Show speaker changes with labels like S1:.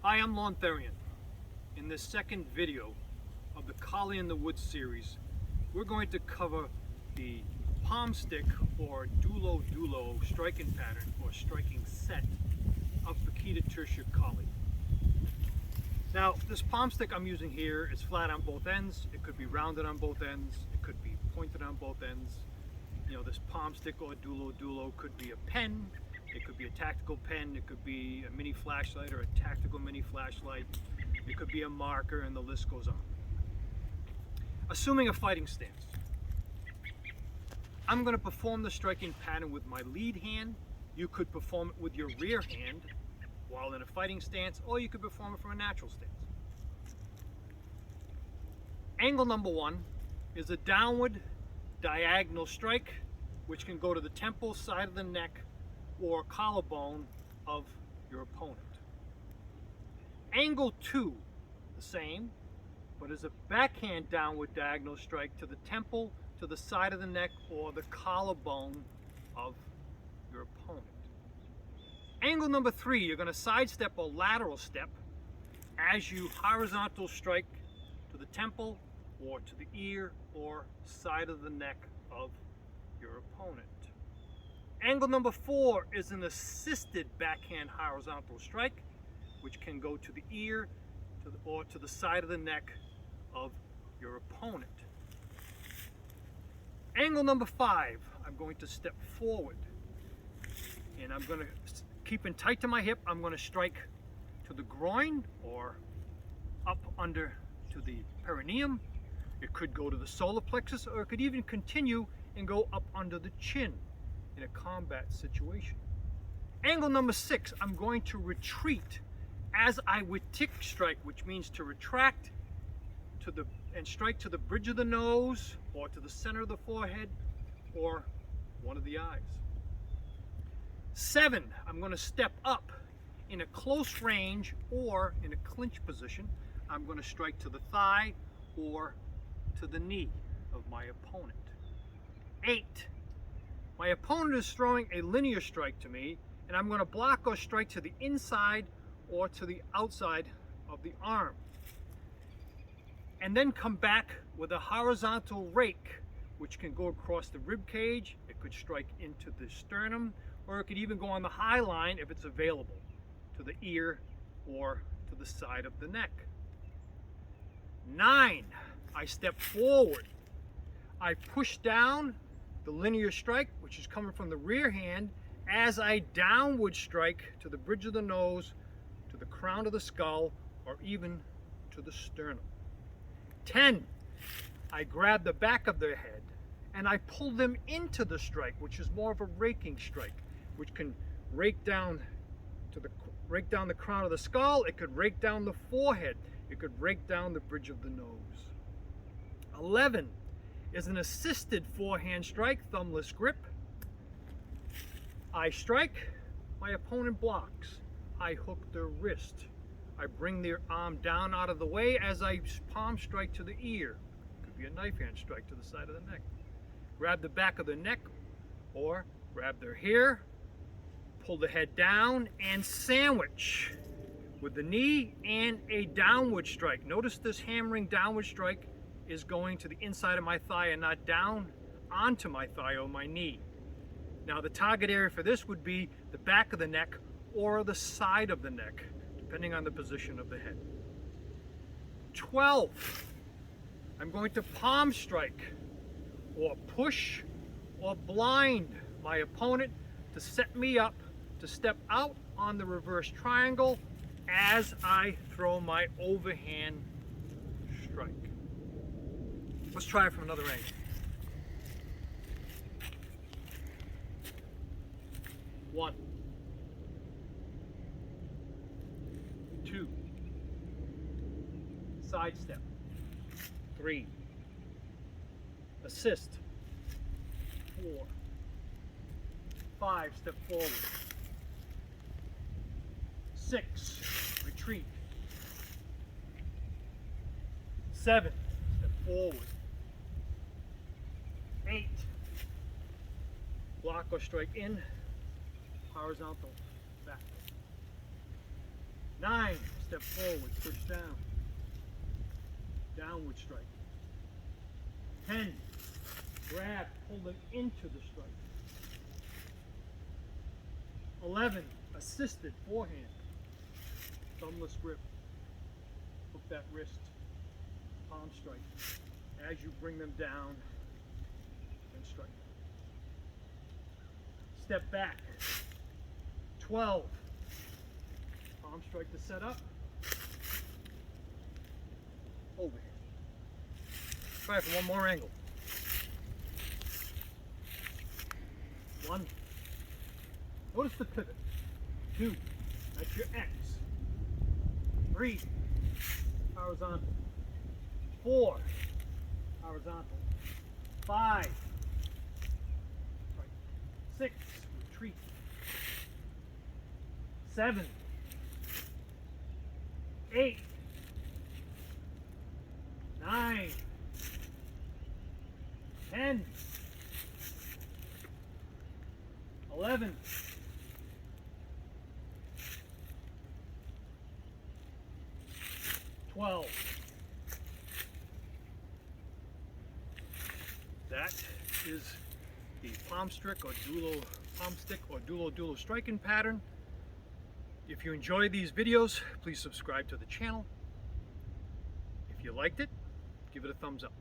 S1: Hi, I'm Lorne Therrien. In this second video of the Collie in the Woods series, we're going to cover the palm stick or Dulo Dulo striking pattern or striking set of Pekiti Tirsia collie. Now, this palm stick I'm using here is flat on both ends. It could be rounded on both ends. It could be pointed on both ends. You know, this palm stick or Dulo Dulo could be a pen. It could be a tactical pen, it could be a mini flashlight or a tactical mini flashlight. It could be a marker, and the list goes on. Assuming a fighting stance, I'm going to perform the striking pattern with my lead hand. You could perform it with your rear hand while in a fighting stance, or you could perform it from a natural stance. Angle number one is a downward diagonal strike, which can go to the temple, side of the neck, or collarbone of your opponent. Angle two, the same, but is a backhand downward diagonal strike to the temple, to the side of the neck, or the collarbone of your opponent. Angle number three, you're going to sidestep or lateral step as you horizontal strike to the temple or to the ear or side of the neck of your opponent. Angle number four is an assisted backhand horizontal strike, which can go to the ear or to the side of the neck of your opponent. Angle number five, I'm going to step forward and I'm going to, keeping tight to my hip, I'm going to strike to the groin or up under to the perineum. It could go to the solar plexus, or it could even continue and go up under the chin in a combat situation. Angle number six, I'm going to retreat as I would tick strike, which means to retract and strike to the bridge of the nose or to the center of the forehead or one of the eyes. Seven, I'm going to step up in a close range or in a clinch position. I'm going to strike to the thigh or to the knee of my opponent. Eight, my opponent is throwing a linear strike to me, and I'm going to block or strike to the inside or to the outside of the arm. And then come back with a horizontal rake, which can go across the rib cage. It could strike into the sternum, or it could even go on the high line if it's available, to the ear or to the side of the neck. 9, I step forward. I push down the linear strike, which is coming from the rear hand, as I downward strike to the bridge of the nose, to the crown of the skull, or even to the sternum. 10, I grab the back of their head and I pull them into the strike, which is more of a raking strike, which can rake down the crown of the skull. It could rake down the forehead. It could rake down the bridge of the nose. 11 is an assisted forehand strike, thumbless grip. I strike, my opponent blocks. I hook their wrist. I bring their arm down out of the way as I palm strike to the ear. Could be a knife hand strike to the side of the neck. Grab the back of the neck or grab their hair, pull the head down and sandwich with the knee and a downward strike. Notice this hammering downward strike is going to the inside of my thigh and not down onto my thigh or my knee. Now the target area for this would be the back of the neck or the side of the neck, depending on the position of the head. 12, I'm going to palm strike or push or blind my opponent to set me up to step out on the reverse triangle as I throw my overhand strike. Let's try it from another angle. 1, 2, sidestep. 3, assist. 4, 5, step forward. 6, retreat. 7, step forward. 8, block or strike in, horizontal, back. 9, Step forward, push down. Downward strike. 10. Grab, pull them into the strike. 11. Assisted forehand. Thumbless grip. Hook that wrist. Palm strike. As you bring them down and strike. Step back. 12. Palm strike to set up. Over. Try it from one more angle. 1. Notice the pivot. 2. That's your X. 3. Horizontal. 4. Horizontal. 5. Right. 6. Retreat. 7. 8. 9. 10. 11. 12. That is the palm stick or Dulo Dulo striking pattern. If you enjoy these videos, please subscribe to the channel. If you liked it, give it a thumbs up.